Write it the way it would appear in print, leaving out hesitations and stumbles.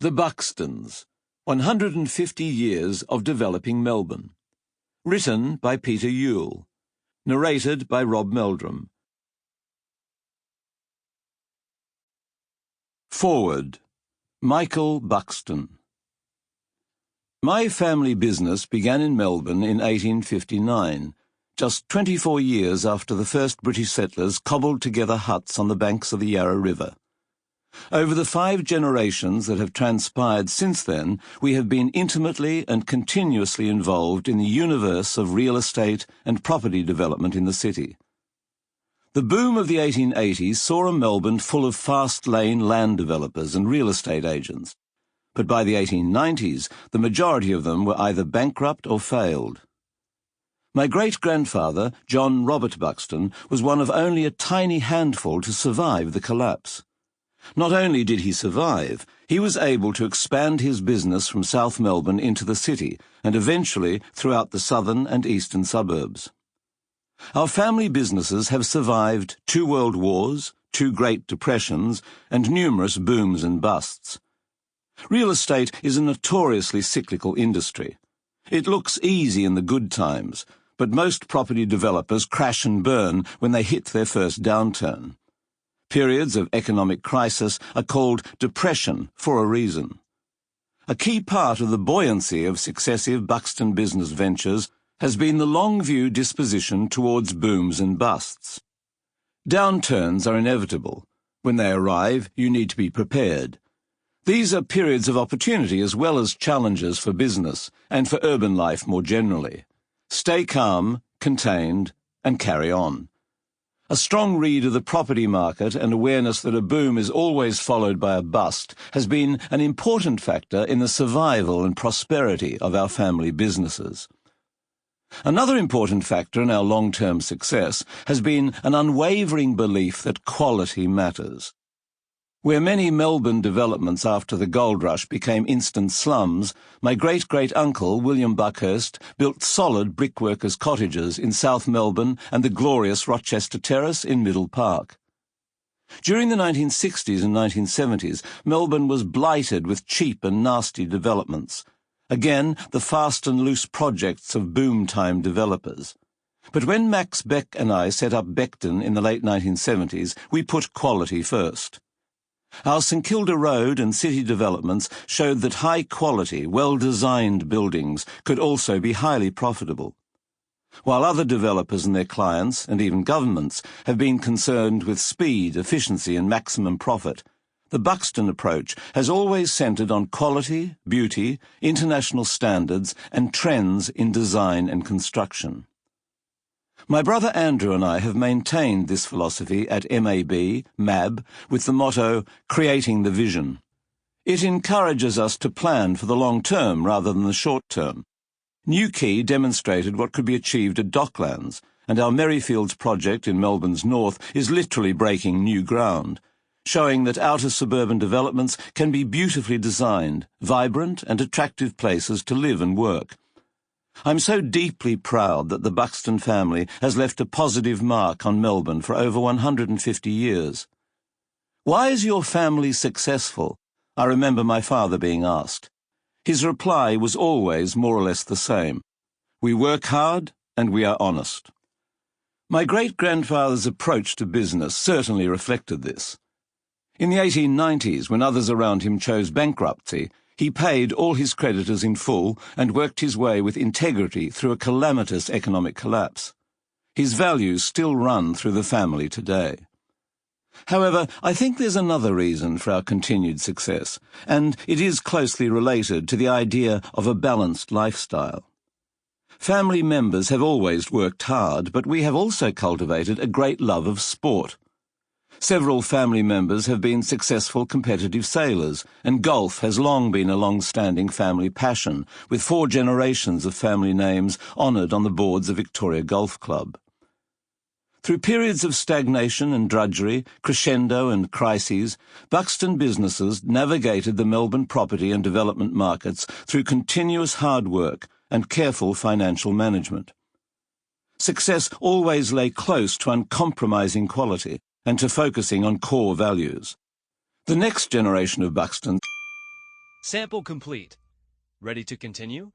The Buxtons, 150 Years of Developing Melbourne. Written by Peter Yule. Narrated by Meldrum. Forward. Michael Buxton. My family business began in Melbourne in 1859, just 24 years after the first British settlers cobbled together huts on the banks of the Yarra River. Over the 5 generations that have transpired since then, we have been intimately and continuously involved in the universe of real estate and property development in the city. The boom of the 1880s saw a Melbourne full of fast-lane land developers and real estate agents, but by the 1890s, the majority of them were either bankrupt or failed. My great-grandfather, John Robert Buxton, was one of only a tiny handful to survive the collapse. Not only did he survive, he was able to expand his business from South Melbourne into the city and eventually throughout the southern and eastern suburbs. Our family businesses have survived 2 world wars, 2 Great Depressions, and numerous booms and busts. Real estate is a notoriously cyclical industry. It looks easy in the good times, but most property developers crash and burn when they hit their first downturn. Periods of economic crisis are called depression for a reason. A key part of the buoyancy of successive Buxton business ventures has been the long-view disposition towards booms and busts. Downturns are inevitable. When they arrive, you need to be prepared. These are periods of opportunity as well as challenges for business and for urban life more generally. Stay calm, contained, and carry on. A strong read of the property market and awareness that a boom is always followed by a bust has been an important factor in the survival and prosperity of our family businesses. Another important factor in our long-term success has been an unwavering belief that quality matters. Where many Melbourne developments after the gold rush became instant slums, my great-great-uncle, William Buckhurst, built solid brickworkers' cottages in South Melbourne and the glorious Rochester Terrace in Middle Park. During the 1960s and 1970s, Melbourne was blighted with cheap and nasty developments. Again, the fast and loose projects of boom-time developers. But when Max Beck and I set up Buxton in the late 1970s, we put quality first. Our St Kilda Road and city developments showed that high-quality, well-designed buildings could also be highly profitable. While other developers and their clients, and even governments, have been concerned with speed, efficiency and maximum profit, the Buxton approach has always centred on quality, beauty, international standards and trends in design and construction. My brother Andrew and I have maintained this philosophy at MAB, with the motto, Creating the Vision. It encourages us to plan for the long term rather than the short term. Newquay demonstrated what could be achieved at Docklands, and our Merrifields project in Melbourne's north is literally breaking new ground, showing that outer suburban developments can be beautifully designed, vibrant and attractive places to live and work. I'm so deeply proud that the Buxton family has left a positive mark on Melbourne for over 150 years. Why is your family successful? I remember my father being asked. His reply was always more or less the same. We work hard and we are honest. My great-grandfather's approach to business certainly reflected this. In the 1890s, when others around him chose bankruptcy, he paid all his creditors in full and worked his way with integrity through a calamitous economic collapse. His values still run through the family today. However, I think there's another reason for our continued success, and it is closely related to the idea of a balanced lifestyle. Family members have always worked hard, but we have also cultivated a great love of sport. Several family members have been successful competitive sailors, and golf has long been a long-standing family passion, with 4 generations of family names honoured on the boards of Victoria Golf Club. Through periods of stagnation and drudgery, crescendo and crises, Buxton businesses navigated the Melbourne property and development markets through continuous hard work and careful financial management. Success always lay close to uncompromising quality and to focusing on core values. The next generation of Buxtons Sample complete. Ready to continue?